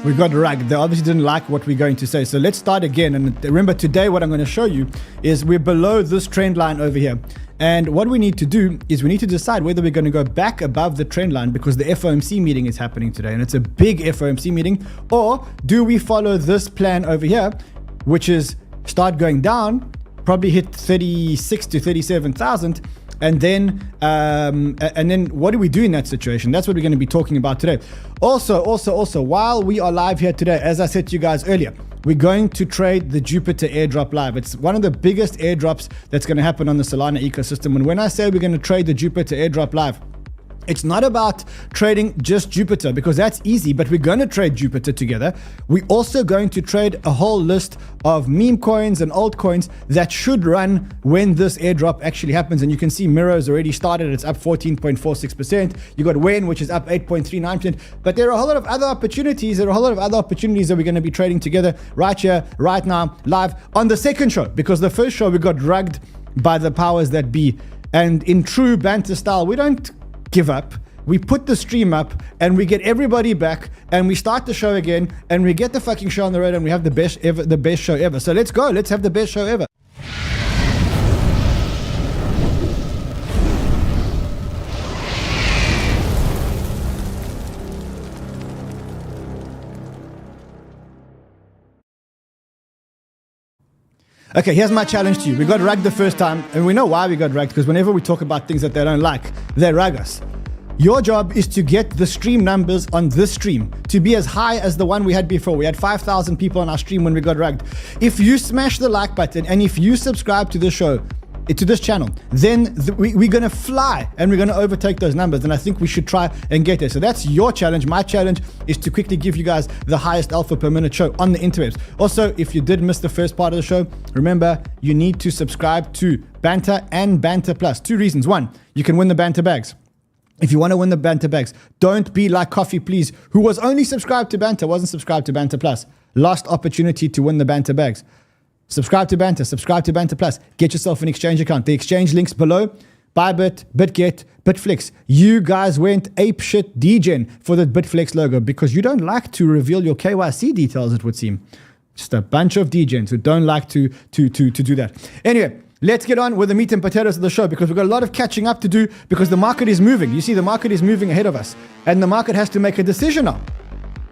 We got rugged. They obviously didn't like what we're going to say. So let's start again. And remember, today what I'm going to show you is we're below this trend line over here. And what we need to do is we need to decide whether we're going to go back above the trend line because the FOMC meeting is happening today. And it's a big FOMC meeting. Or do we follow this plan over here, which is start going down, probably hit 36 to 37,000. And then what do we do in that situation? That's what we're going to be talking about today. Also, while we are live here today, as I said to you guys earlier, we're going to trade the Jupiter airdrop live. It's one of the biggest airdrops that's going to happen on the Solana ecosystem. And when I say we're going to trade the Jupiter airdrop live, it's not about trading just Jupiter because that's easy, but we're going to trade Jupiter together. We're also going to trade a whole list of meme coins and altcoins that should run when this airdrop actually happens. And you can see Miro's already started. It's up 14.46%. You got Wen, which is up 8.39%. But there are a whole lot of other opportunities. There are a whole lot of other opportunities that we're going to be trading together right here, right now, live on the second show. Because the first show, we got rugged by the powers that be. And in true banter style, we don't give up. We put the stream up and we get everybody back and we start the show again and we get the fucking show on the road and we have the best show ever. So let's go. Let's have the best show ever. Okay, here's my challenge to you. We got rugged the first time, and we know why we got rugged, because whenever we talk about things that they don't like, they rug us. Your job is to get the stream numbers on this stream to be as high as the one we had before. We had 5,000 people on our stream when we got rugged. If you smash the like button and if you subscribe to the show, to this channel, then we're going to fly and we're going to overtake those numbers. And I think we should try and get there. So that's your challenge. My challenge is to quickly give you guys the highest alpha per minute show on the interwebs. Also, if you did miss the first part of the show, remember you need to subscribe to Banter and Banter Plus. Two reasons. One, you can win the Banter bags. If you want to win the Banter bags, don't be like 𝗏𝗏𝗫, who was only subscribed to Banter, wasn't subscribed to Banter Plus. Lost opportunity to win the Banter bags. Subscribe to Banter, subscribe to Banter Plus. Get yourself an exchange account. The exchange links below. BYBIT, BitGet, Bitflex. You guys went 𝗵𝗶𝗍𝗔𝗐 for the Bitflex logo because you don't like to reveal your KYC details, it would seem. Just a bunch of degens who don't like to do that. Anyway, let's get on with the meat and potatoes of the show because we've got a lot of catching up to do because the market is moving. You see, the market is moving ahead of us and the market has to make a decision now.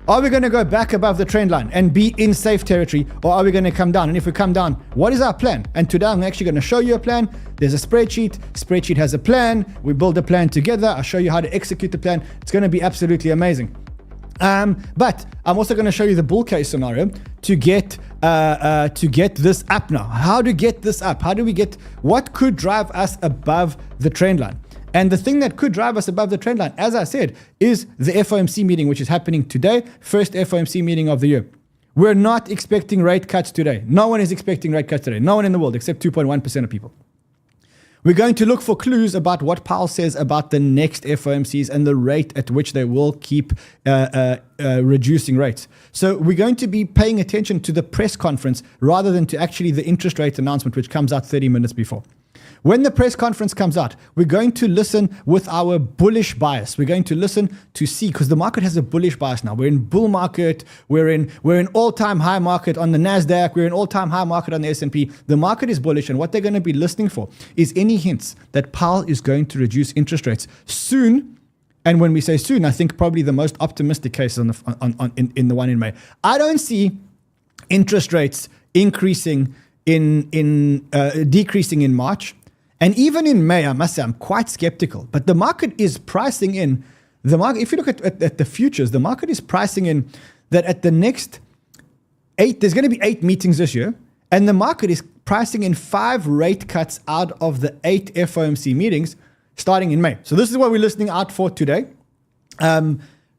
Are we going to go back above the trend line and be in safe territory, or are we going to come down? And if we come down, what is our plan? And today I'm actually going to show you a plan. There's a spreadsheet. Spreadsheet has a plan. We build a plan together. I'll show you how to execute the plan. It's going to be absolutely amazing. But I'm also going to show you the bull case scenario to get this up now. How to get this up? How do we get, what could drive us above the trend line? And the thing that could drive us above the trend line, as I said, is the FOMC meeting, which is happening today. First FOMC meeting of the year. We're not expecting rate cuts today. No one is expecting rate cuts today. No one in the world except 2.1% of people. We're going to look for clues about what Powell says about the next FOMCs and the rate at which they will keep reducing rates. So we're going to be paying attention to the press conference rather than to actually the interest rate announcement, which comes out 30 minutes before. When the press conference comes out, we're going to listen with our bullish bias. We're going to listen to see, because the market has a bullish bias now. We're in bull market. We're in all-time high market on the NASDAQ. We're in all-time high market on the S&P. The market is bullish, and what they're going to be listening for is any hints that Powell is going to reduce interest rates soon. And when we say soon, I think probably the most optimistic case is in the one in May. I don't see interest rates increasing decreasing in March. And even in May, I must say, I'm quite skeptical. But the market is pricing in, if you look at the futures, the market is pricing in that at the next 8, there's going to be 8 meetings this year. And the market is pricing in 5 rate cuts out of the 8 FOMC meetings starting in May. So this is what we're listening out for today.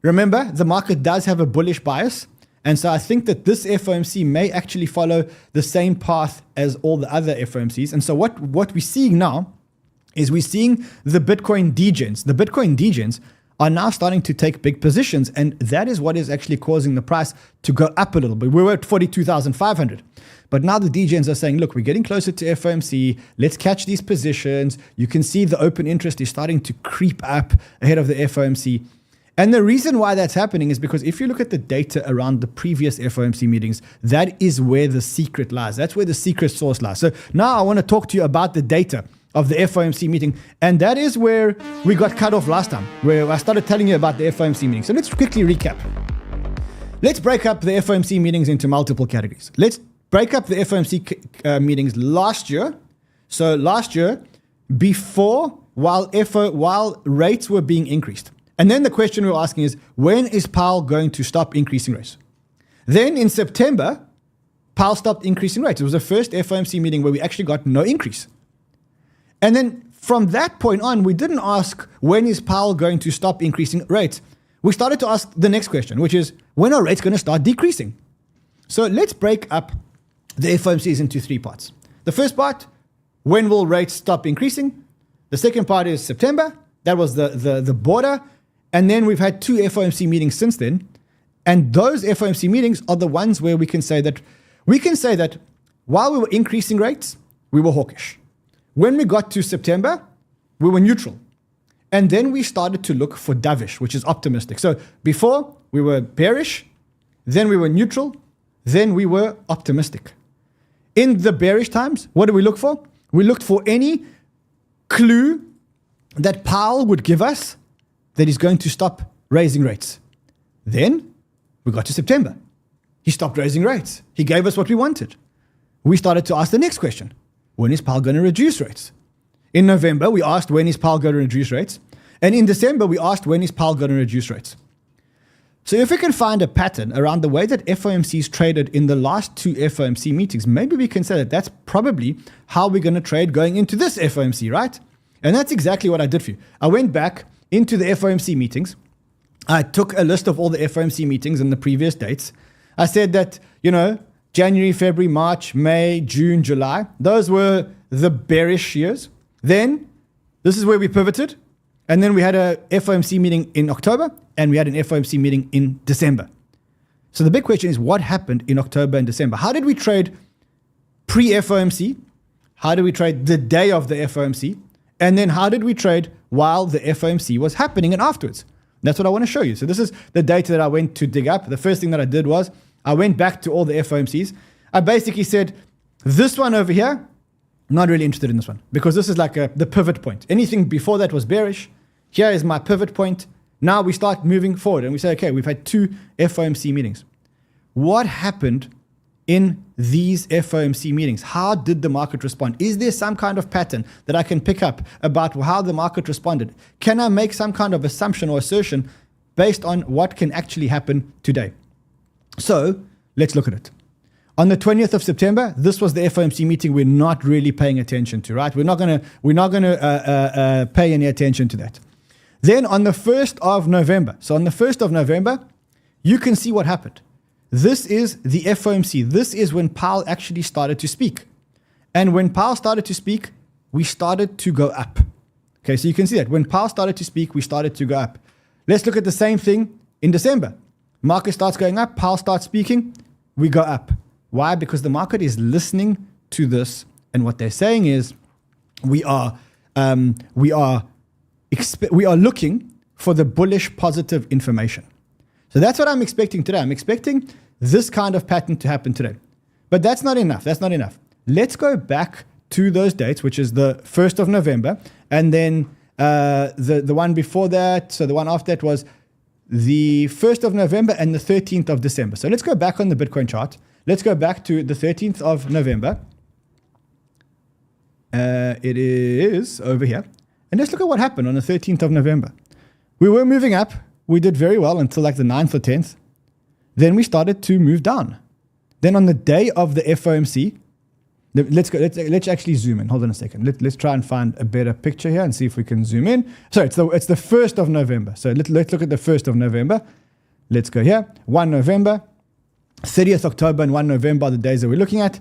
Remember, the market does have a bullish bias. And so I think that this FOMC may actually follow the same path as all the other FOMCs. And so what we're seeing now is we're seeing the Bitcoin degens. The Bitcoin degens are now starting to take big positions. And that is what is actually causing the price to go up a little bit. We were at 42,500. But now the degens are saying, look, we're getting closer to FOMC. Let's catch these positions. You can see the open interest is starting to creep up ahead of the FOMC. And the reason why that's happening is because if you look at the data around the previous FOMC meetings, that is where the secret lies. That's where the secret sauce lies. So now I want to talk to you about the data of the FOMC meeting. And that is where we got cut off last time, where I started telling you about the FOMC meeting. So let's quickly recap. Let's break up the FOMC meetings into multiple categories. Let's break up the FOMC meetings last year. So last year, while rates were being increased. And then the question we're asking is, when is Powell going to stop increasing rates? Then in September, Powell stopped increasing rates. It was the first FOMC meeting where we actually got no increase. And then from that point on, we didn't ask, when is Powell going to stop increasing rates? We started to ask the next question, which is, when are rates going to start decreasing? So let's break up the FOMCs into three parts. The first part, when will rates stop increasing? The second part is September. That was the border. And then we've had two FOMC meetings since then. And those FOMC meetings are the ones where we can say that while we were increasing rates, we were hawkish. When we got to September, we were neutral. And then we started to look for dovish, which is optimistic. So before we were bearish, then we were neutral, then we were optimistic. In the bearish times, what do we look for? We looked for any clue that Powell would give us that he's going to stop raising rates. Then we got to September. He stopped raising rates. He gave us what we wanted. We started to ask the next question. When is Powell going to reduce rates? In November, we asked, when is Powell going to reduce rates? And in December, we asked, when is Powell going to reduce rates? So if we can find a pattern around the way that FOMCs traded in the last two FOMC meetings, maybe we can say that that's probably how we're going to trade going into this FOMC, right? And that's exactly what I did for you. I went back into the FOMC meetings. I took a list of all the FOMC meetings and the previous dates. I said that, January, February, March, May, June, July, those were the bearish years. Then this is where we pivoted. And then we had a FOMC meeting in October and we had an FOMC meeting in December. So the big question is, what happened in October and December? How did we trade pre-FOMC? How did we trade the day of the FOMC? And then how did we trade while the FOMC was happening and afterwards? That's what I want to show you. So this is the data that I went to dig up. The first thing that I did was I went back to all the FOMCs. I basically said, this one over here, not really interested in this one because this is like the pivot point. Anything before that was bearish. Here is my pivot point. Now we start moving forward and we say, okay, we've had two FOMC meetings. What happened in these FOMC meetings? How did the market respond? Is there some kind of pattern that I can pick up about how the market responded? Can I make some kind of assumption or assertion based on what can actually happen today? So let's look at it. On the 20th of September, this was the FOMC meeting we're not really paying attention to, right? We're not going to pay any attention to that. Then on the 1st of November, so on the 1st of November, you can see what happened. This is the FOMC. This is when Powell actually started to speak. And when Powell started to speak, we started to go up. Okay, so you can see that. When Powell started to speak, we started to go up. Let's look at the same thing in December. Market starts going up, Powell starts speaking, we go up. Why? Because the market is listening to this. And what they're saying is, we are looking for the bullish positive information. So that's what I'm expecting today. I'm expecting this kind of pattern to happen today. But that's not enough. That's not enough. Let's go back to those dates, which is the 1st of November. And then the one before that, so the one after that was the 1st of November and the 13th of December. So let's go back on the Bitcoin chart. Let's go back to the 13th of November. It is over here. And let's look at what happened on the 13th of November. We were moving up. We did very well until like the 9th or 10th. Then we started to move down. Then on the day of the FOMC, let's actually zoom in. Hold on a second. Let's try and find a better picture here and see if we can zoom in. So it's the 1st of November. So let's look at the 1st of November. Let's go here. 1 November, 30th October and 1 November are the days that we're looking at.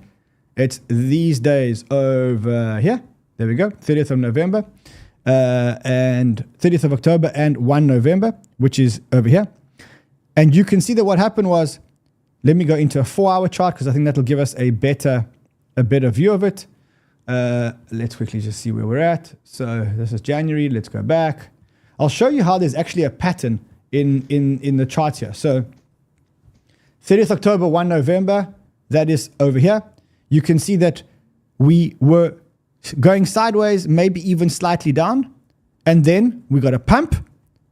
It's these days over here. There we go. 30th of November. And 30th of October and 1 November, which is over here. And you can see that what happened was, let me go into a 4-hour chart because I think that'll give us a better view of it. Let's quickly just see where we're at. So this is January. Let's go back. I'll show you how there's actually a pattern in the charts here. So 30th October, 1 November, that is over here. You can see that we were going sideways, maybe even slightly down. And then we got a pump.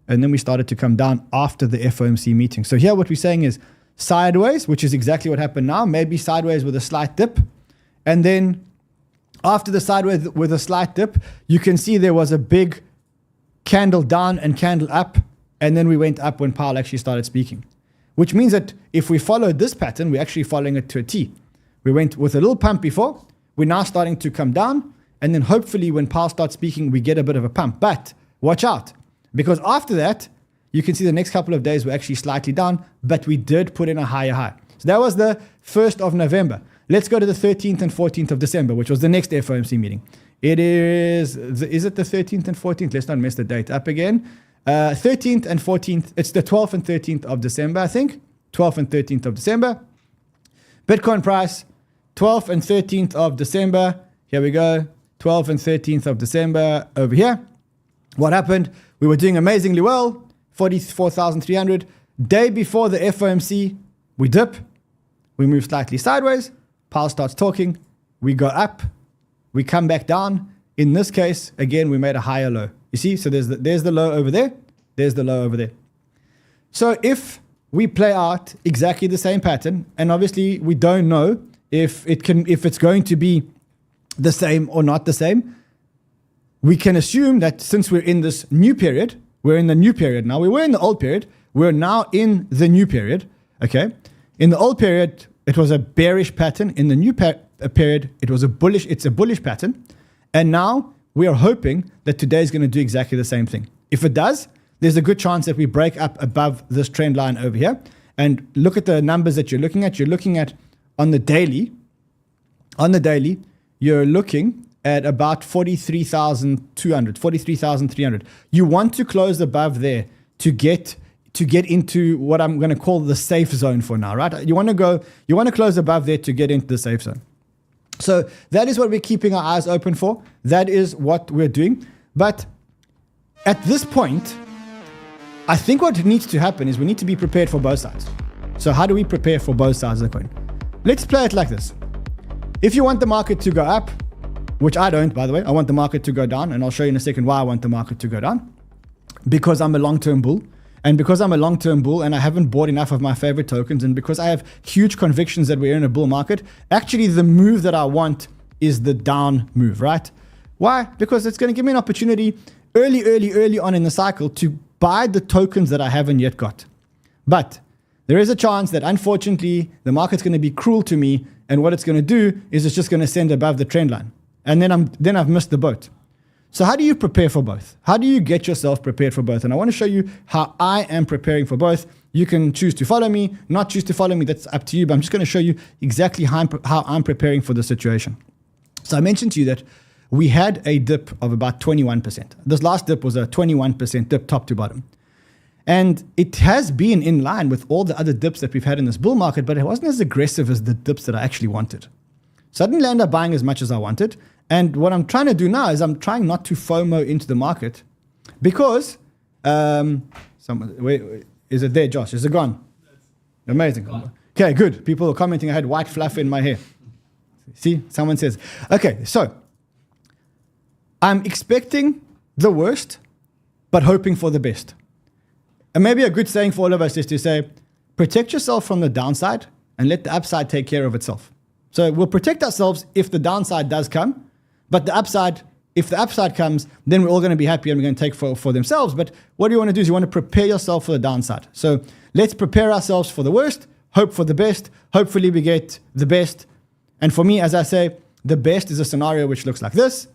And then we started to come down after the FOMC meeting. So here what we're saying is sideways, which is exactly what happened now. Maybe sideways with a slight dip. And then after the sideways with a slight dip, you can see there was a big candle down and candle up. And then we went up when Powell actually started speaking. Which means that if we followed this pattern, we're actually following it to a T. We went with a little pump before. We're now starting to come down. And then hopefully when Powell starts speaking, we get a bit of a pump. But watch out. Because after that, you can see the next couple of days were actually slightly down. But we did put in a higher high. So that was the 1st of November. Let's go to the 13th and 14th of December, which was the next FOMC meeting. It is it the 13th and 14th? Let's not mess the date up again. 13th and 14th. It's the 12th and 13th of December, I think. 12th and 13th of December. Bitcoin price, 12th and 13th of December. Here we go. 12th and 13th of December over here. What happened? We were doing amazingly well. 44,300. Day before the FOMC, we dip. We move slightly sideways. Powell starts talking. We go up. We come back down. In this case, again, we made a higher low. You see? So there's the low over there. There's the low over there. So if we play out exactly the same pattern, and obviously we don't know if it's going to be the same or not the same, we can assume that since we're in this new period, we're in the new period now. We were in the old period. We're now in the new period. Okay. In the old period, it was a bearish pattern. In the new period, it's a bullish pattern. And now we are hoping that today is going to do exactly the same thing. If it does, there's a good chance that we break up above this trend line over here. And look at the numbers that you're looking at. You're looking at on the daily, you're looking at about 43,200, 43,300. You want to close above there to get into what I'm going to call the safe zone for now, right? You want to close above there to get into the safe zone. So that is what we're keeping our eyes open for. That is what we're doing. But at this point, I think what needs to happen is we need to be prepared for both sides. So how do we prepare for both sides of the coin? Let's play it like this. If you want the market to go up, which I don't, by the way, I want the market to go down, and I'll show you in a second why I want the market to go down. Because I'm a long-term bull. And because I'm a long-term bull and I haven't bought enough of my favorite tokens, and because I have huge convictions that we're in a bull market, actually the move that I want is the down move, right? Why? Because it's going to give me an opportunity early on in the cycle to buy the tokens that I haven't yet got. But there is a chance that unfortunately the market's going to be cruel to me, and what it's going to do is it's just going to send above the trend line. And then I've missed the boat. So how do you prepare for both? How do you get yourself prepared for both? And I want to show you how I am preparing for both. You can choose to follow me, not choose to follow me. That's up to you. But I'm just going to show you exactly how I'm preparing for the situation. So I mentioned to you that we had a dip of about 21%. This last dip was a 21% dip top to bottom. And it has been in line with all the other dips that we've had in this bull market, but it wasn't as aggressive as the dips that I actually wanted. So I didn't end up buying as much as I wanted. And what I'm trying to do now is I'm trying not to FOMO into the market because, wait, is it there, Josh? Is it gone? Amazing. Okay, good. People are commenting I had white fluff in my hair. See, someone says. Okay, so I'm expecting the worst, but hoping for the best. And maybe a good saying for all of us is to say, protect yourself from the downside and let the upside take care of itself. So we'll protect ourselves if the downside does come. But if the upside comes, then we're all going to be happy and we're going to take for themselves. But what you want to do is you want to prepare yourself for the downside. So let's prepare ourselves for the worst, hope for the best. Hopefully we get the best. And for me, as I say, the best is a scenario which looks like this.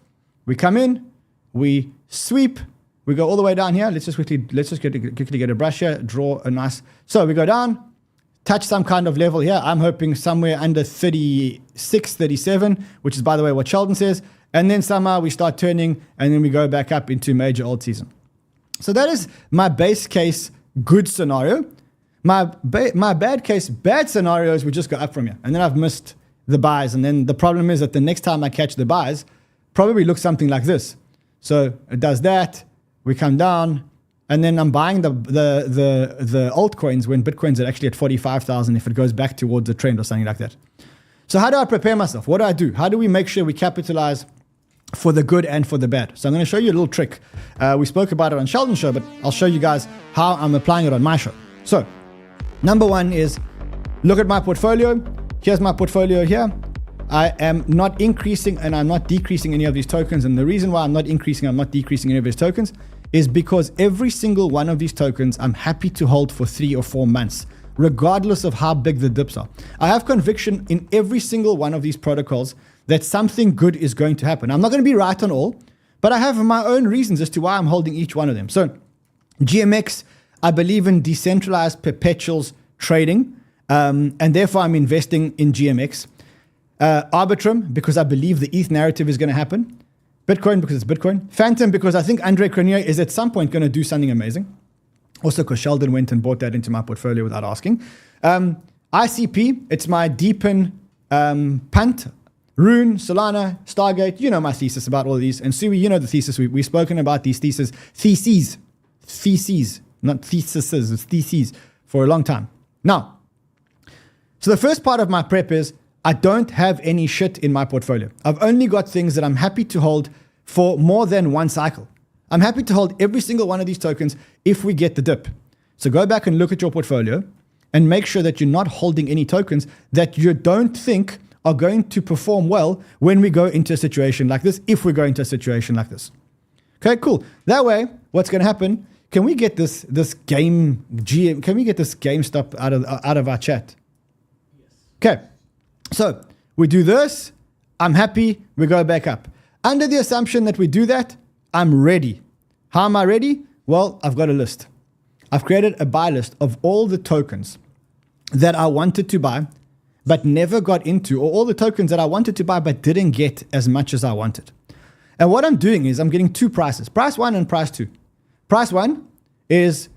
We come in, we sweep, we go all the way down here. Let's just quickly get a brush here, draw a nice. So we go down, touch some kind of level here. I'm hoping somewhere under 36, 37, which is, by the way, what Sheldon says. And then somehow we start turning and then we go back up into major alt season. So that is my base case good scenario. My bad case bad scenario is we just go up from here. And then I've missed the buys. And then the problem is that the next time I catch the buys, probably looks something like this. So it does that. We come down. and then I'm buying the altcoins when Bitcoin's actually at 45,000 if it goes back towards a trend or something like that. So how do I prepare myself? What do I do? How do we make sure we capitalize for the good and for the bad? So I'm going to show you a little trick. We spoke about it on Sheldon's show, but I'll show you guys how I'm applying it on my show. So number one is look at my portfolio. Here's my portfolio here. I am not increasing and I'm not decreasing any of these tokens. And the reason why I'm not increasing, I'm not decreasing any of these tokens is because every single one of these tokens I'm happy to hold for 3 or 4 months, regardless of how big the dips are. I have conviction in every single one of these protocols that something good is going to happen. I'm not going to be right on all, but I have my own reasons as to why I'm holding each one of them. So GMX, I believe in decentralized perpetuals trading, and therefore I'm investing in GMX. Arbitrum, because I believe the ETH narrative is going to happen. Bitcoin, because it's Bitcoin. Phantom, because I think 𝗏𝗏𝗏𝗏 is at some point going to do something amazing. Also, because Sheldon went and bought that into my portfolio without asking. ICP, it's my deepen punt. Rune, Solana, Stargate, you know my thesis about all of these. And Sui, you know the thesis. We've spoken about these theses, not theses, it's theses for a long time. Now, so the first part of my prep is I don't have any shit in my portfolio. I've only got things that I'm happy to hold for more than one cycle. I'm happy to hold every single one of these tokens if we get the dip. So go back and look at your portfolio and make sure that you're not holding any tokens that you don't think are going to perform well when we go into a situation like this, if we go into a situation like this. Okay, cool. That way, what's going to happen, can we get this GameStop out of our chat? Okay, so we do this, I'm happy, we go back up. Under the assumption that we do that, I'm ready. How am I ready? Well, I've got a list. I've created a buy list of all the tokens that I wanted to buy, but never got into, or all the tokens that I wanted to buy, but didn't get as much as I wanted. And what I'm doing is I'm getting 2 prices, price 1 and price 2. Price 1 is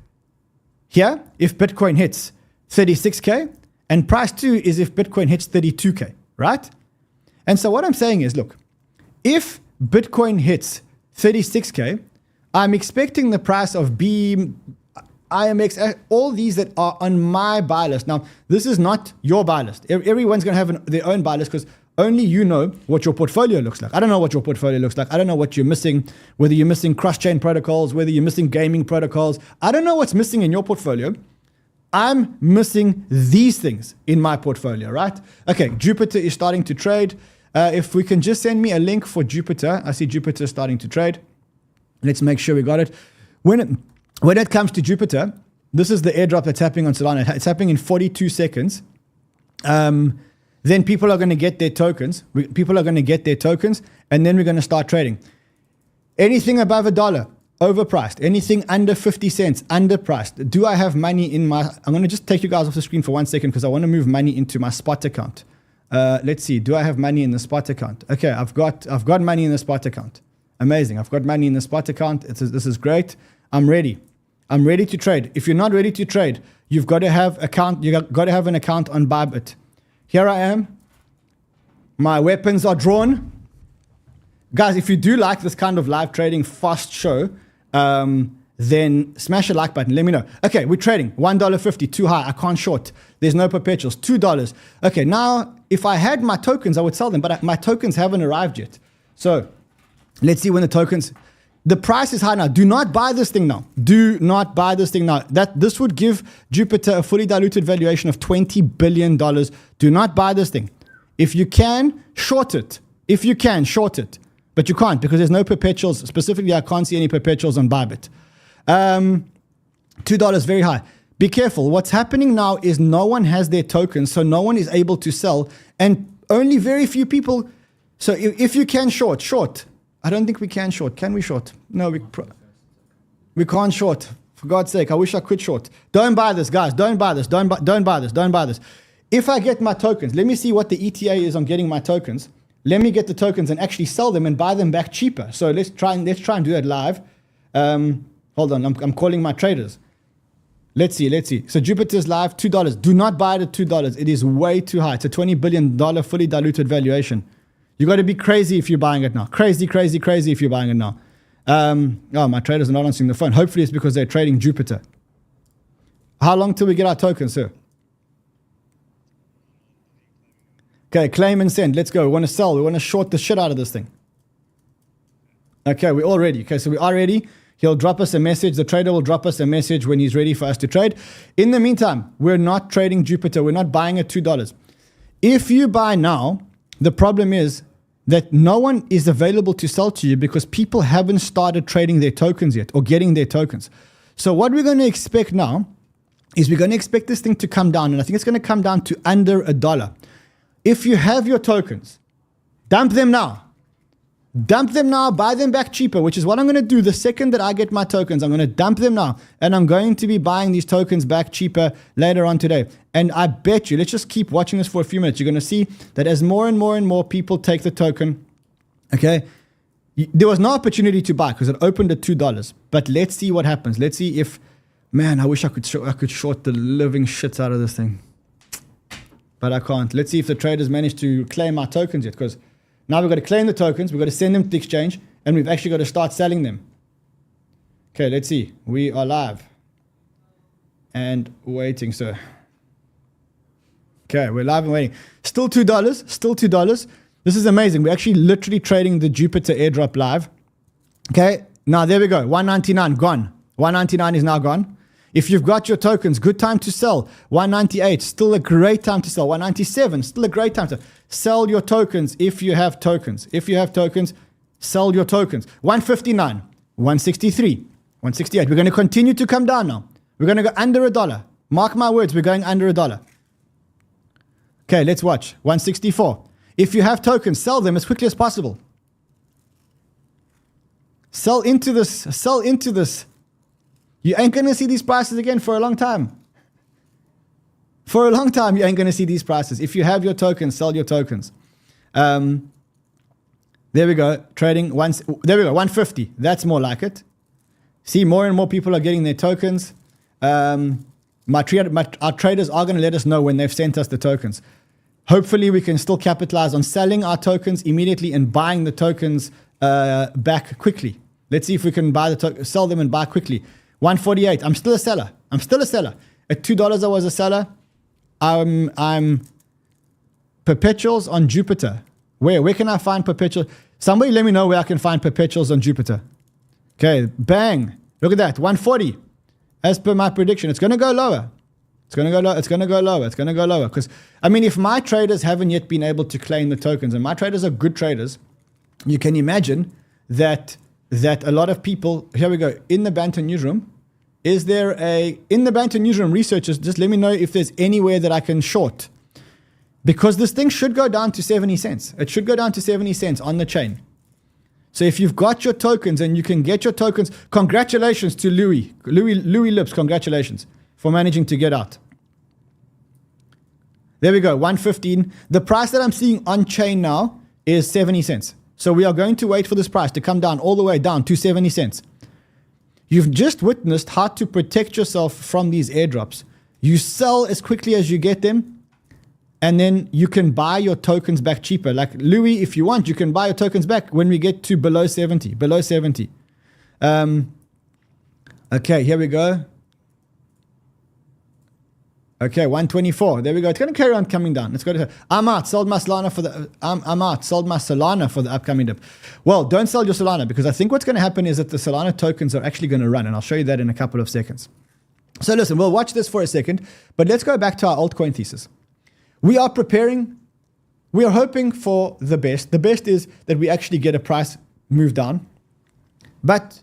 here if Bitcoin hits 36K, and price 2 is if Bitcoin hits 32K, right? And so what I'm saying is, look, if Bitcoin hits 36K, I'm expecting the price of Beam, IMX, all these that are on my buy list. Now, this is not your buy list. Everyone's going to have their own buy list because only you know what your portfolio looks like. I don't know what your portfolio looks like. I don't know what you're missing, whether you're missing cross-chain protocols, whether you're missing gaming protocols. I don't know what's missing in your portfolio. I'm missing these things in my portfolio, right? Okay, Jupiter is starting to trade. If we can just send me a link for Jupiter. I see Jupiter starting to trade. Let's make sure we got it. When it comes to Jupiter, this is the airdrop that's happening on Solana. It's happening in 42 seconds. Then people are going to get their tokens. And then we're going to start trading. Anything above $1, overpriced. Anything under 50 cents, underpriced. Do I have money in my... I'm going to just take you guys off the screen for 1 second because I want to move money into my spot account. Let's see. Do I have money in the spot account? Okay, I've got money in the spot account. Amazing. I've got money in the spot account. This is great. I'm ready. I'm ready to trade. If you're not ready to trade, you've got to have an account on BYBIT. Here I am. My weapons are drawn. Guys, if you do like this kind of live trading fast show, then smash a like button. Let me know. Okay, we're trading. $1.50, too high. I can't short. There's no perpetuals. $2. Okay, now, if I had my tokens, I would sell them, but my tokens haven't arrived yet. So let's see when the tokens... The price is high now. Do not buy this thing now. Do not buy this thing now. This would give Jupiter a fully diluted valuation of $20 billion. Do not buy this thing. If you can, short it. If you can, short it. But you can't because there's no perpetuals. Specifically, I can't see any perpetuals on BYBIT. $2, very high. Be careful. What's happening now is no one has their tokens, so no one is able to sell, and only very few people. So if you can short. I don't think we can short. Can we short? No, we can't short. For God's sake, I wish I could short. Don't buy this, guys. Don't buy this. Don't buy this. If I get my tokens, let me see what the ETA is on getting my tokens. Let me get the tokens and actually sell them and buy them back cheaper. So let's try and do that live. Hold on, I'm calling my traders. Let's see. So Jupiter's live, $2. Do not buy it at $2. It is way too high. It's a $20 billion fully diluted valuation. You got to be crazy if you're buying it now. Crazy if you're buying it now. Oh, my traders are not answering the phone. Hopefully it's because they're trading Jupiter. How long till we get our tokens, sir? Okay, claim and send. Let's go. We want to sell. We want to short the shit out of this thing. Okay, we're all ready. Okay, so we are ready. He'll drop us a message. The trader will drop us a message when he's ready for us to trade. In the meantime, we're not trading Jupiter. We're not buying at $2. If you buy now, the problem is that no one is available to sell to you because people haven't started trading their tokens yet or getting their tokens. So what we're going to expect now is we're going to expect this thing to come down. And I think it's going to come down to under $1. If you have your tokens, dump them now. Dump them now, buy them back cheaper, which is what I'm going to do the second that I get my tokens. I'm going to dump them now, and I'm going to be buying these tokens back cheaper later on today. And I bet you, let's just keep watching this for a few minutes. You're going to see that as more and more and more people take the token, okay, there was no opportunity to buy because it opened at $2. But let's see what happens. Let's see if, man, I wish I could short the living shits out of this thing. But I can't. Let's see if the traders manage to claim our tokens yet, because now we've got to claim the tokens, we've got to send them to the exchange, and we've actually got to start selling them. Okay, let's see. We are live and waiting, sir. Okay, we're live and waiting. Still $2, still $2. This is amazing. We're actually literally trading the Jupiter airdrop live. Okay, now there we go. 199 gone. 199 is now gone. If you've got your tokens, good time to sell. 198, still a great time to sell. 197, still a great time to sell your tokens if you have tokens. If you have tokens, sell your tokens. 159, 163, 168. We're going to continue to come down now. We're going to go under $1. Mark my words, we're going under $1. Okay, let's watch. 164. If you have tokens, sell them as quickly as possible. Sell into this. Sell into this. You ain't going to see these prices again for a long time. For a long time, you ain't going to see these prices. If you have your tokens, sell your tokens. There we go. Trading. There we go. 150. That's more like it. See, more and more people are getting their tokens. Our traders are going to let us know when they've sent us the tokens. Hopefully, we can still capitalize on selling our tokens immediately and buying the tokens back quickly. Let's see if we can buy sell them and buy quickly. 148. I'm still a seller. I'm still a seller. At $2, I was a seller. I'm perpetuals on Jupiter. Where can I find perpetuals? Somebody let me know where I can find perpetuals on Jupiter. Okay, bang. Look at that. 140. As per my prediction, it's going to go lower. It's going to go low. It's going to go lower. It's going to go lower. Because, I mean, if my traders haven't yet been able to claim the tokens, and my traders are good traders, you can imagine that a lot of people, here we go, in the Banter newsroom, in the Banter newsroom, researchers, just let me know if there's anywhere that I can short. Because this thing should go down to 70 cents. It should go down to 70 cents on the chain. So if you've got your tokens and you can get your tokens, congratulations to 𝗬𝗏𝗏𝗏, congratulations for managing to get out. There we go, 115. The price that I'm seeing on chain now is 70 cents. So we are going to wait for this price to come down all the way down to 70 cents. You've just witnessed how to protect yourself from these airdrops. You sell as quickly as you get them, and then you can buy your tokens back cheaper. Like Louis, if you want, you can buy your tokens back when we get to below 70. Below 70. Okay, here we go. Okay, 124. There we go. It's going to carry on coming down. Let's go to. I'm out. Sold my Solana for the. I'm out. Sold my Solana for the upcoming dip. Well, don't sell your Solana, because I think what's going to happen is that the Solana tokens are actually going to run, and I'll show you that in a couple of seconds. So listen, we'll watch this for a second, but let's go back to our altcoin thesis. We are preparing. We are hoping for the best. The best is that we actually get a price move down, but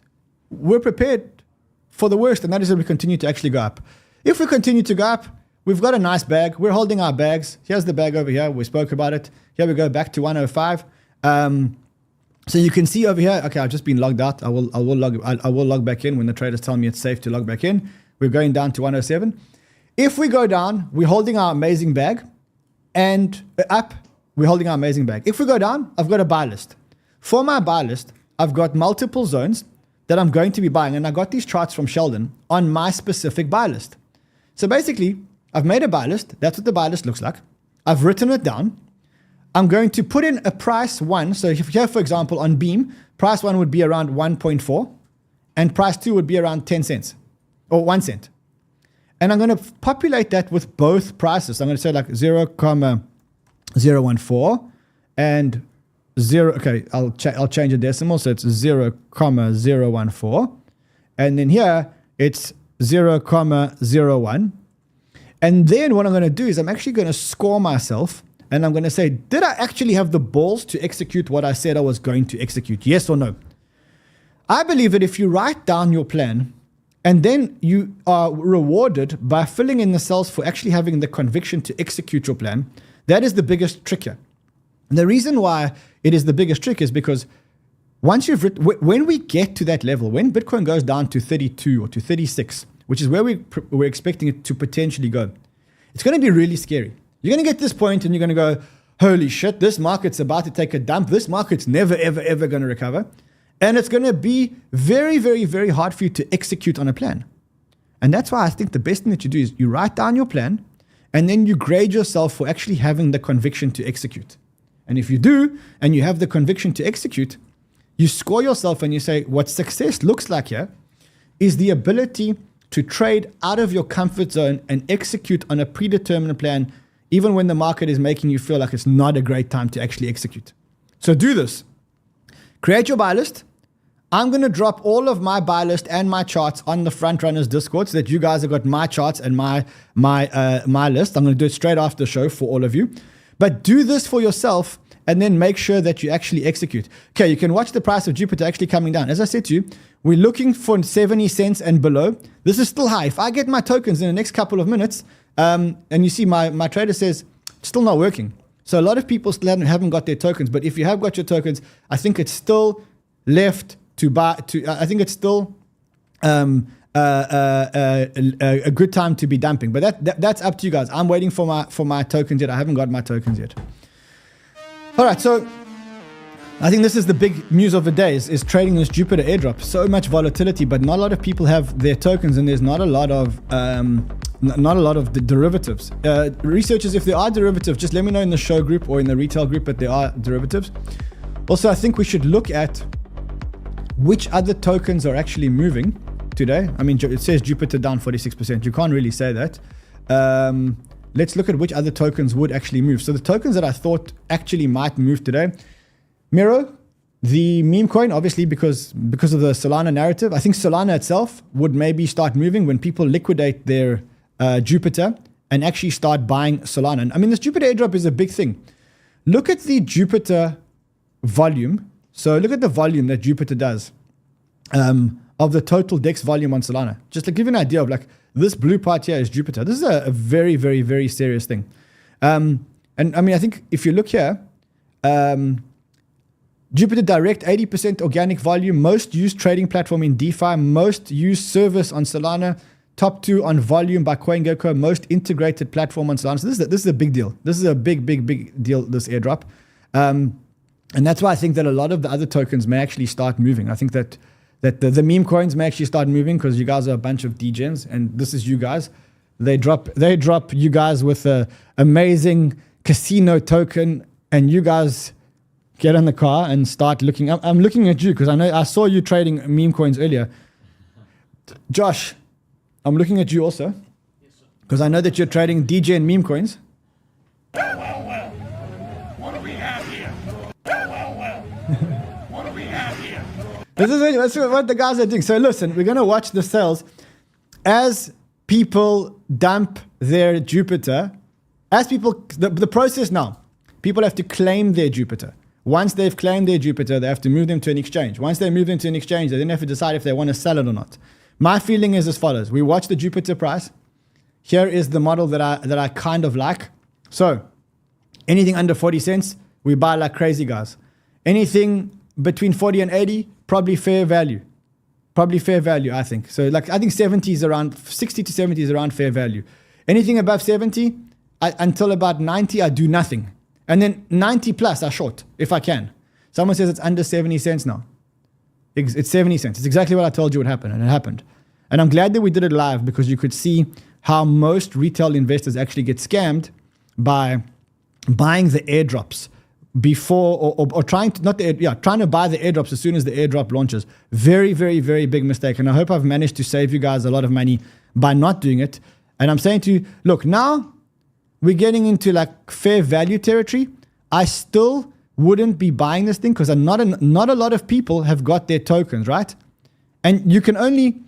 we're prepared for the worst, and that is that we continue to actually go up. If we continue to go up, we've got a nice bag. We're holding our bags. Here's the bag over here. We spoke about it. Here we go back to 105. So you can see over here. Okay, I've just been logged out. I will log back in when the traders tell me it's safe to log back in. We're going down to 107. If we go down, we're holding our amazing bag, and up, we're holding our amazing bag. If we go down, I've got a buy list. For my buy list, I've got multiple zones that I'm going to be buying, and I got these charts from Sheldon on my specific buy list. So basically, I've made a buy list. That's what the buy list looks like. I've written it down. I'm going to put in a price 1. So if here, for example, on Beam, price 1 would be around 1.4 and price 2 would be around 10 cents or 1 cent. And I'm going to populate that with both prices. So I'm going to say like 0,014 and 0. Okay, I'll change the decimal. So it's 0,014. And then here it's 0,01. And then what I'm going to do is I'm actually going to score myself. And I'm going to say, did I actually have the balls to execute what I said I was going to execute? Yes or no? I believe that if you write down your plan and then you are rewarded by filling in the cells for actually having the conviction to execute your plan, that is the biggest trick here. And the reason why it is the biggest trick is because once you've when we get to that level, when Bitcoin goes down to 32 or to 36, which is where we're expecting it to potentially go, it's going to be really scary. You're going to get this point and you're going to go, holy shit, this market's about to take a dump. This market's never, ever, ever going to recover. And it's going to be very, very, very hard for you to execute on a plan. And that's why I think the best thing that you do is you write down your plan and then you grade yourself for actually having the conviction to execute. And if you do, and you have the conviction to execute, you score yourself and you say, what success looks like here is the ability to trade out of your comfort zone and execute on a predetermined plan even when the market is making you feel like it's not a great time to actually execute. So do this. Create your buy list. I'm going to drop all of my buy list and my charts on the Front Runners Discord so that you guys have got my charts and my list. I'm going to do it straight after the show for all of you. But do this for yourself and then make sure that you actually execute. Okay, you can watch the price of Jupiter actually coming down. As I said to you, we're looking for 70 cents and below. This is still high. If I get my tokens in the next couple of minutes, and you see my trader says, still not working. So a lot of people still haven't got their tokens. But if you have got your tokens, I think it's still left to buy. I think it's still a good time to be dumping. But that's up to you guys. I'm waiting for my tokens yet. I haven't got my tokens yet. All right, so I think this is the big news of the day is trading this Jupiter airdrop. So much volatility, but not a lot of people have their tokens, and there's not a lot of the derivatives. Researchers, if there are derivatives, just let me know in the show group or in the retail group that there are derivatives. Also, I think we should look at which other tokens are actually moving today. I mean, it says Jupiter down 46%. You can't really say that. Let's look at which other tokens would actually move. So the tokens that I thought actually might move today, Miro, the meme coin, obviously because of the Solana narrative. I think Solana itself would maybe start moving when people liquidate their Jupiter and actually start buying Solana. And I mean, this Jupiter airdrop is a big thing. Look at the Jupiter volume. So look at the volume that Jupiter does of the total DEX volume on Solana. Just to give you an idea of like this blue part here is Jupiter. This is a very, very, very serious thing. And I mean, I think if you look here, Jupiter Direct, 80% organic volume, most used trading platform in DeFi, most used service on Solana, top 2 on volume by CoinGecko, most integrated platform on Solana. So this is a big deal. This is a big, big, big deal, this airdrop. And that's why I think that a lot of the other tokens may actually start moving. I think that the meme coins may actually start moving because you guys are a bunch of degens, and this is you guys. They drop you guys with an amazing casino token, and you guys get in the car and start looking. I'm looking at you because I saw you trading meme coins earlier. Josh, I'm looking at you also because I know that you're trading DJ and meme coins. Well. What do we have here? Well. What do we have here? This is what the guys are doing. So listen, we're going to watch the sales as people dump their Jupiter. As people, the process now, people have to claim their Jupiter. Once they've claimed their Jupiter, they have to move them to an exchange. Once they move them to an exchange, they then have to decide if they want to sell it or not. My feeling is as follows. We watch the Jupiter price. Here is the model that I kind of like. So anything under 40 cents, we buy like crazy, guys. Anything between 40 and 80, probably fair value. Probably fair value, I think. So like I think 60 to 70 is around fair value. Anything above 70, until about 90, I do nothing. And then 90 plus, I short, if I can. Someone says it's under 70 cents now. It's 70 cents. It's exactly what I told you would happen, and it happened. And I'm glad that we did it live because you could see how most retail investors actually get scammed by buying the airdrops before or trying to trying to buy the airdrops as soon as the airdrop launches. Very, very, very big mistake. And I hope I've managed to save you guys a lot of money by not doing it. And I'm saying to you, look, now we're getting into like fair value territory. I still wouldn't be buying this thing because not a lot of people have got their tokens, right? And you can only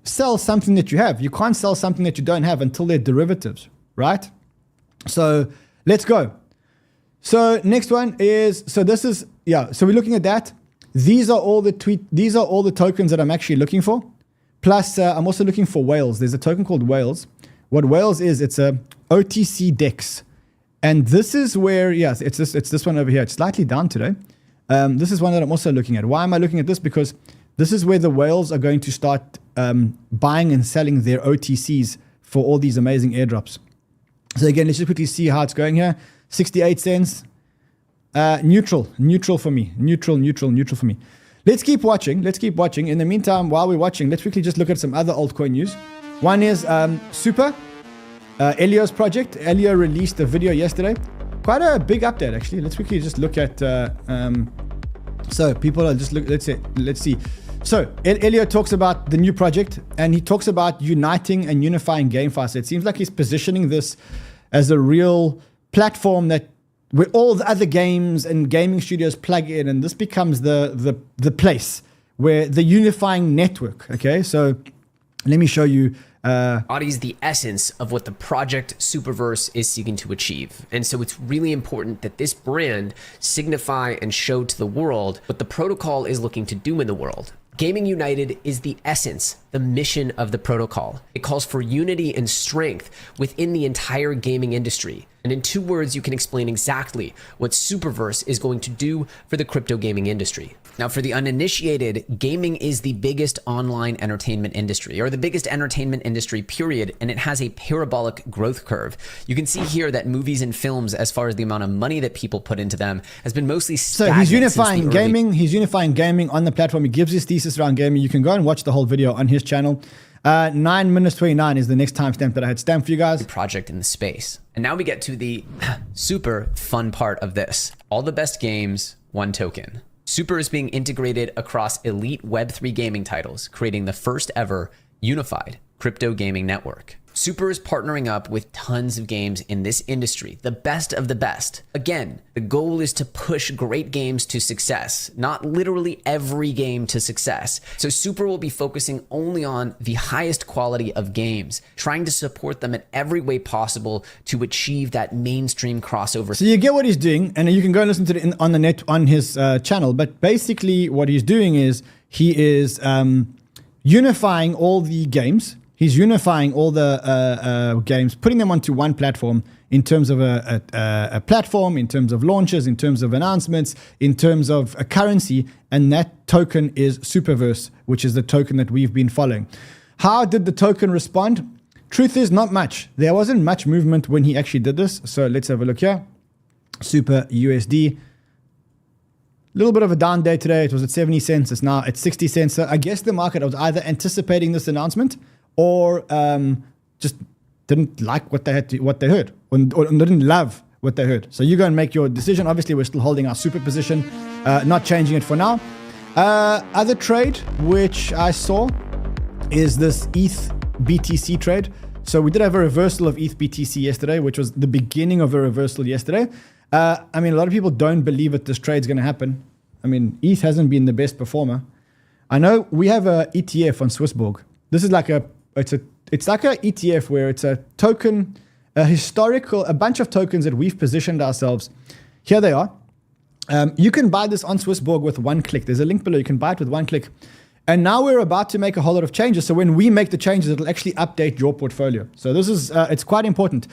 sell something that you have. You can't sell something that you don't have until they're derivatives, right? So let's go. So next one is, so we're looking at that. These are all the tokens that I'm actually looking for. Plus, I'm also looking for 𝗲𝗈s. There's a token called 𝗲𝗈s. What 𝗲𝗈s is, it's a OTC DEX. And this is where, yes, it's this one over here. It's slightly down today. This is one that I'm also looking at. Why am I looking at this? Because this is where the 𝗲𝗈s are going to start buying and selling their OTCs for all these amazing airdrops. So again, let's just quickly see how it's going here. 68 cents. Neutral for me. Neutral for me. Let's keep watching. In the meantime, while we're watching, let's quickly just look at some other altcoin news. One is Super, Elio's project. Elio released a video yesterday. Quite a big update, actually. Let's quickly just look at. So people are just let's see. So Elio talks about the new project, and he talks about uniting and unifying GameFi. So it seems like he's positioning this as a real platform where all the other games and gaming studios plug in, and this becomes the place where the unifying network. Okay, so let me show you. Embodies the essence of what the project 𝗏𝗏𝗏 is seeking to achieve. And so it's really important that this brand signify and show to the world what the protocol is looking to do in the world. Gaming United is the essence, the mission of the protocol. It calls for unity and strength within the entire gaming industry. And in 2 words, you can explain exactly what 𝗏𝗏𝗏 is going to do for the crypto gaming industry. Now, for the uninitiated, gaming is the biggest online entertainment industry, or the biggest entertainment industry, period, and it has a parabolic growth curve. You can see here that movies and films, as far as the amount of money that people put into them, has been mostly stagnant. So he's unifying gaming. He's unifying gaming on the platform. He gives his thesis around gaming. You can go and watch the whole video on his channel. 9 minutes 29 is the next timestamp that I had stamped for you guys. Project in the space. And now we get to the super fun part of this. All the best games, one token. Super is being integrated across elite Web3 gaming titles, creating the first ever unified crypto gaming network. Super is partnering up with tons of games in this industry, the best of the best. Again, the goal is to push great games to success, not literally every game to success. So Super will be focusing only on the highest quality of games, trying to support them in every way possible to achieve that mainstream crossover. So you get what he's doing, and you can go and listen to it on the net on his channel. But basically what he's doing is he is unifying all the games. He's unifying all the games, putting them onto one platform in terms of a platform, in terms of launches, in terms of announcements, in terms of a currency, and that token is 𝗏𝗏𝗏, which is the token that we've been following. How did the token respond? Truth is, not much. There wasn't much movement when he actually did this. So let's have a look here. Super USD. A little bit of a down day today. It was at 70 cents. It's now at 60 cents. So I guess the market was either anticipating this announcement or just didn't like what they heard, or didn't love what they heard. So you go and make your decision. Obviously, we're still holding our super position, not changing it for now. Other trade which I saw is this ETH BTC trade. So we did have a reversal of ETH BTC yesterday, which was the beginning of a reversal yesterday. I mean, a lot of people don't believe that this trade's going to happen. I mean, ETH hasn't been the best performer. I know we have a ETF on Swissborg. This is like it's like a ETF where it's a token, a bunch of tokens that we've positioned ourselves. Here they are. You can buy this on Swissborg with 1 click. There's a link below. You can buy it with 1 click. And now we're about to make a whole lot of changes. So when we make the changes, it'll actually update your portfolio. So this is, it's quite important.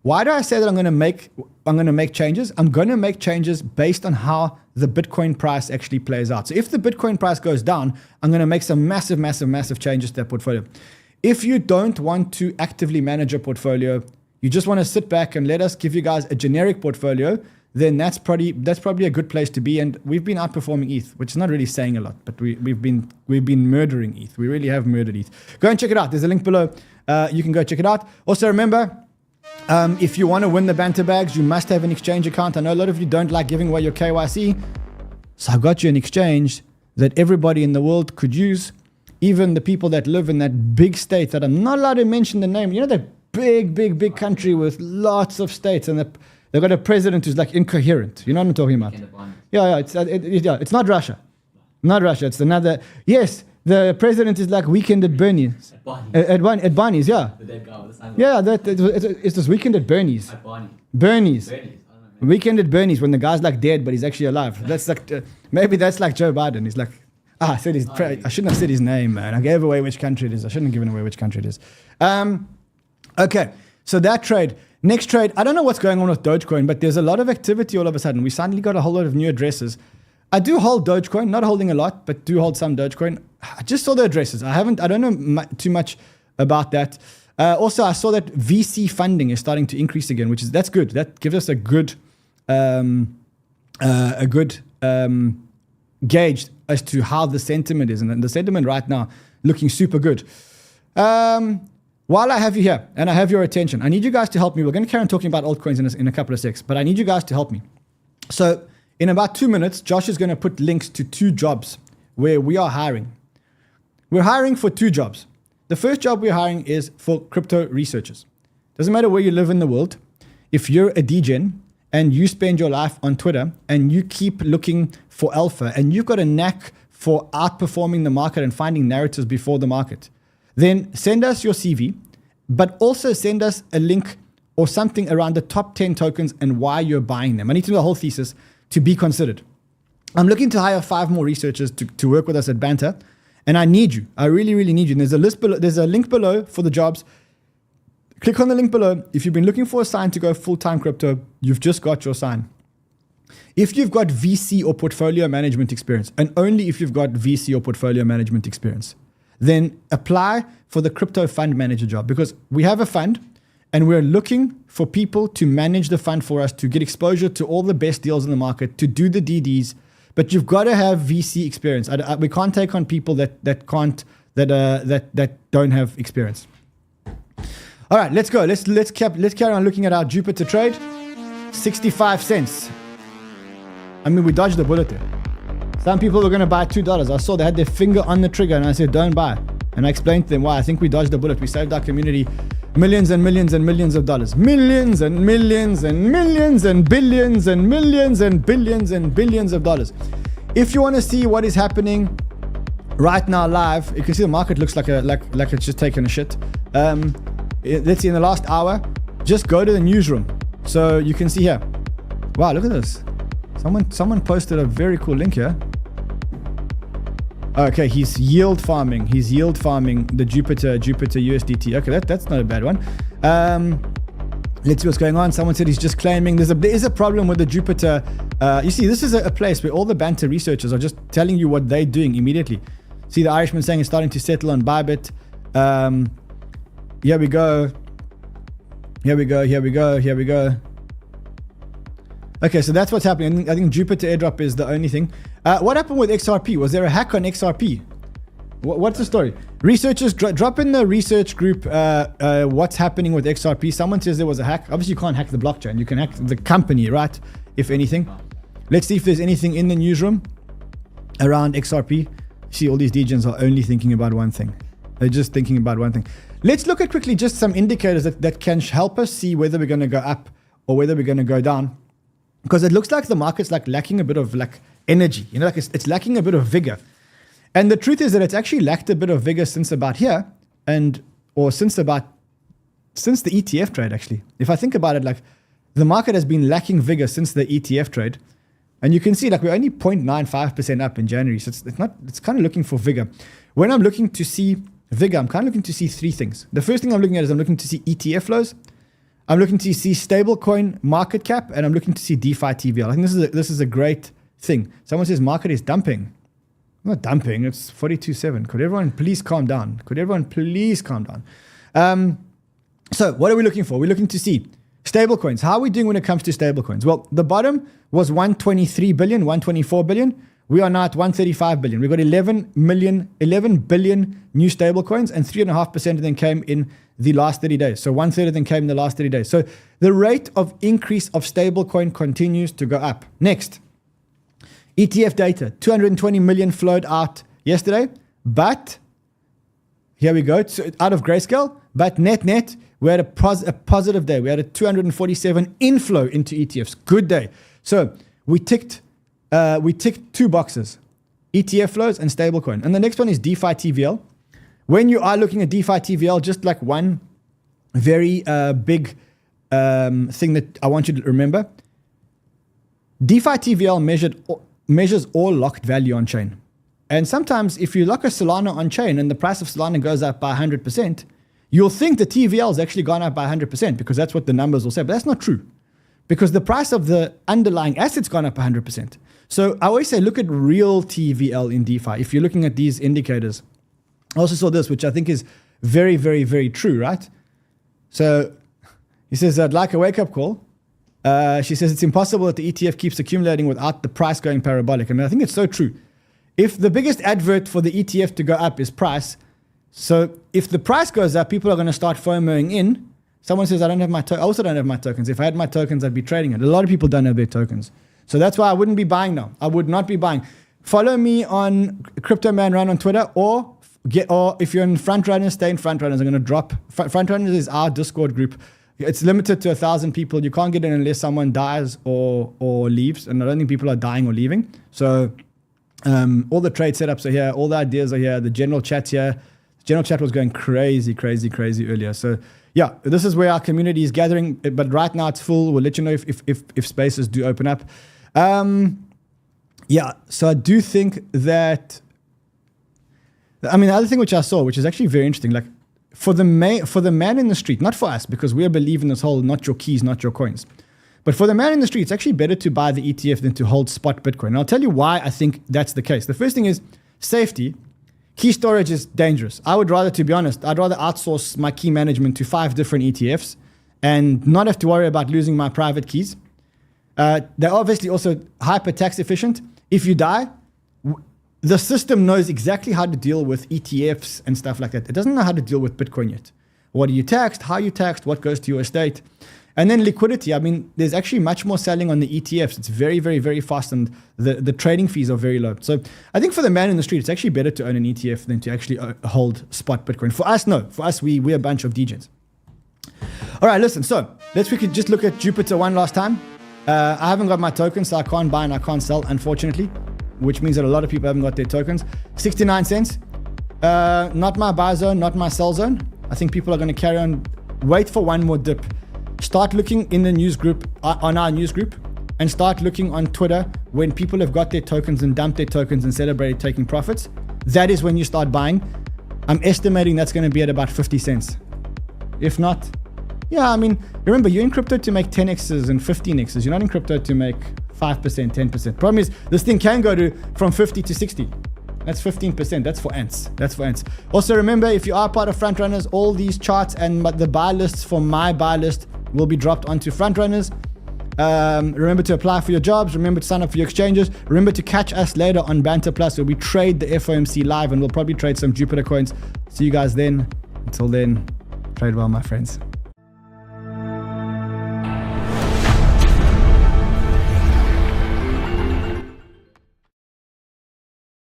Why do I say that I'm going to make changes? I'm going to make changes based on how the Bitcoin price actually plays out. So if the Bitcoin price goes down, I'm going to make some massive, massive, massive changes to that portfolio. If you don't want to actively manage a portfolio, you just want to sit back and let us give you guys a generic portfolio, then that's probably a good place to be. And we've been outperforming ETH, which is not really saying a lot, but we've been murdering ETH. We really have murdered ETH. Go and check it out. There's a link below. You can go check it out. Also remember, If you want to win the banter bags, you must have an exchange account. I know a lot of you don't like giving away your KYC. So I've got you an exchange that everybody in the world could use. Even the people that live in that big state that I'm not allowed to mention the name. You know, that big country with lots of states, and they've got a president who's like incoherent. You know what I'm talking about? Yeah, it's not Russia. Not Russia. It's another. Yes, the president is like Weekend at Bernie's. At Barney's, yeah. The dead guy with the Yeah, it's this Weekend at Bernie's. At Barney. Bernie's. Bernie's. Weekend at Bernie's, when the guy's like dead but he's actually alive. That's like maybe that's like Joe Biden. He's like, I shouldn't have said his name, man. I gave away which country it is. I shouldn't have given away which country it is. Okay, so that trade. Next trade, I don't know what's going on with Dogecoin, but there's a lot of activity all of a sudden. We suddenly got a whole lot of new addresses. I do hold Dogecoin, not holding a lot, but do hold some Dogecoin. I just saw the addresses. I don't know too much about that. Also, I saw that VC funding is starting to increase again, that's good. That gives us a good gauge as to how the sentiment is, and the sentiment right now looking super good. While I have you here and I have your attention, I need you guys to help me. We're going to carry on talking about altcoins in a couple of seconds, but I need you guys to help me. So in about 2 minutes, Josh is going to put links to 2 jobs where we are hiring. We're hiring for 2 jobs. The first job we're hiring is for crypto researchers. Doesn't matter where you live in the world. If you're a degen and you spend your life on Twitter and you keep looking for alpha and you've got a knack for outperforming the market and finding narratives before the market, then send us your CV, but also send us a link or something around the top 10 tokens and why you're buying them. I need to know the whole thesis to be considered. I'm looking to hire 5 more researchers to work with us at Banter, and I need you. I really, really need you. And there's a list below, there's a link below for the jobs. Click on the link below. If you've been looking for a sign to go full-time crypto, you've just got your sign. If you've got VC or portfolio management experience, and only if you've got VC or portfolio management experience, then apply for the crypto fund manager job, because we have a fund and we're looking for people to manage the fund for us, to get exposure to all the best deals in the market, to do the DDs. But you've got to have VC experience. We can't take on people that don't have experience. All right, let's go. Let's carry on looking at our Jupiter trade. 65 cents. I mean, we dodged the bullet there. Some people were going to buy $2. I saw they had their finger on the trigger and I said, don't buy. And I explained to them why. I think we dodged the bullet. We saved our community millions and millions and millions of dollars. Millions and millions and millions and billions and millions and billions and billions of dollars. If you want to see what is happening right now live, you can see the market looks like it's just taken a shit. Let's see, in the last hour, just go to the newsroom. So you can see here. Wow, look at this. Someone posted a very cool link here. Okay, he's yield farming. He's yield farming the Jupiter USDT. Okay, that's not a bad one. Let's see what's going on. Someone said he's just claiming there is a problem with the Jupiter. You see, this is a place where all the Banter researchers are just telling you what they're doing immediately. See the Irishman saying it's starting to settle on BYBIT. Here we go. Here we go. Okay, so that's what's happening. I think Jupiter airdrop is the only thing. What happened with XRP? Was there a hack on XRP? What's the story? Researchers, drop in the research group what's happening with XRP. Someone says there was a hack. Obviously, you can't hack the blockchain. You can hack the company, right? If anything. Let's see if there's anything in the newsroom around XRP. See, all these degens are only thinking about one thing. They're just thinking about one thing. Let's look at quickly just some indicators that can help us see whether we're going to go up or whether we're going to go down. Because it looks like the market's lacking a bit of energy. You know, it's lacking a bit of vigor. And the truth is that it's actually lacked a bit of vigor since about here, since the ETF trade, actually. If I think about it, the market has been lacking vigor since the ETF trade. And you can see we're only 0.95% up in January. So it's kind of looking for vigor. When I'm looking to see vigor, I'm kind of looking to see 3 things. The first thing I'm looking at is I'm looking to see ETF flows. I'm looking to see stablecoin market cap, and I'm looking to see DeFi TVL. I think this is a great thing. Someone says market is dumping. Not dumping, it's 42.7. Could everyone please calm down? So what are we looking for? We're looking to see stablecoins. How are we doing when it comes to stablecoins? Well, the bottom was 123 billion, 124 billion. We are now at 135 billion. We've got 11 billion new stable coins, and 3.5% of them came in the last 30 days. So 1/3 of them came in the last 30 days. So the rate of increase of stable coin continues to go up. Next, ETF data, 220 million flowed out yesterday, but here we go, so out of Grayscale, but net, we had a positive day. We had a 247 inflow into ETFs. Good day. So we ticked 2 boxes, ETF flows and stablecoin. And the next one is DeFi TVL. When you are looking at DeFi TVL, just like one very big thing that I want you to remember, DeFi TVL measures all locked value on chain. And sometimes if you lock a Solana on chain and the price of Solana goes up by 100%, you'll think the TVL has actually gone up by 100% because that's what the numbers will say. But that's not true, because the price of the underlying asset's gone up 100%. So I always say, look at real TVL in DeFi if you're looking at these indicators. I also saw this, which I think is very, very, very true, right? So he says, I'd like a wake-up call. She says, it's impossible that the ETF keeps accumulating without the price going parabolic. I mean, I think it's so true. If the biggest advert for the ETF to go up is price, so if the price goes up, people are going to start FOMOing in. Someone says, I don't have my I also don't have my tokens. If I had my tokens, I'd be trading it. A lot of people don't have their tokens. So that's why I wouldn't be buying now. I would not be buying. Follow me on Cryptomanran on Twitter, or if you're in Frontrunners, stay in Frontrunners. I'm going to drop. Frontrunners is our Discord group. It's limited to 1,000 people. You can't get in unless someone dies or leaves. And I don't think people are dying or leaving. So all the trade setups are here. All the ideas are here. The general chat's here. The general chat was going crazy earlier. So yeah, this is where our community is gathering. But right now it's full. We'll let you know if spaces do open up. Yeah, so I do think that, I mean, the other thing which I saw, which is actually very interesting, like for the man in the street, not for us, because we believe in this whole not your keys, not your coins. But for the man in the street, it's actually better to buy the ETF than to hold spot Bitcoin. And I'll tell you why I think that's the case. The first thing is safety. Key storage is dangerous. I would rather, to be honest, I'd rather outsource my key management to 5 different ETFs and not have to worry about losing my private keys. They're obviously also hyper tax efficient. If you die, the system knows exactly how to deal with ETFs and stuff like that. It doesn't know how to deal with Bitcoin yet. What are you taxed? How are you taxed? What goes to your estate? And then liquidity. I mean, there's actually much more selling on the ETFs. It's very, very, very fast, and the trading fees are very low. So I think for the man in the street, it's actually better to own an ETF than to actually hold spot Bitcoin. For us, no. For us, we're a bunch of degens. All right, listen. So let's quickly just look at Jupiter one last time. I haven't got my tokens, so I can't buy and I can't sell, unfortunately, which means that a lot of people haven't got their tokens. 69 cents. Not my buy zone, not my sell zone. I think people are going to carry on, wait for one more dip. Start looking in the news group, on our news group, and start looking on Twitter when people have got their tokens and dumped their tokens and celebrated taking profits. That is when you start buying. I'm estimating that's going to be at about 50 cents. If not, yeah, I mean, remember, you're in crypto to make 10x's and 15x's. You're not in crypto to make 5%, 10%. Problem is, this thing can go from 50 to 60. That's 15%. That's for ants. That's for ants. Also, remember, if you are part of Frontrunners, all these charts and the buy lists for my buy list will be dropped onto Frontrunners. Remember to apply for your jobs. Remember to sign up for your exchanges. Remember to catch us later on Banter Plus, where we trade the FOMC live, and we'll probably trade some Jupiter coins. See you guys then. Until then, trade well, my friends.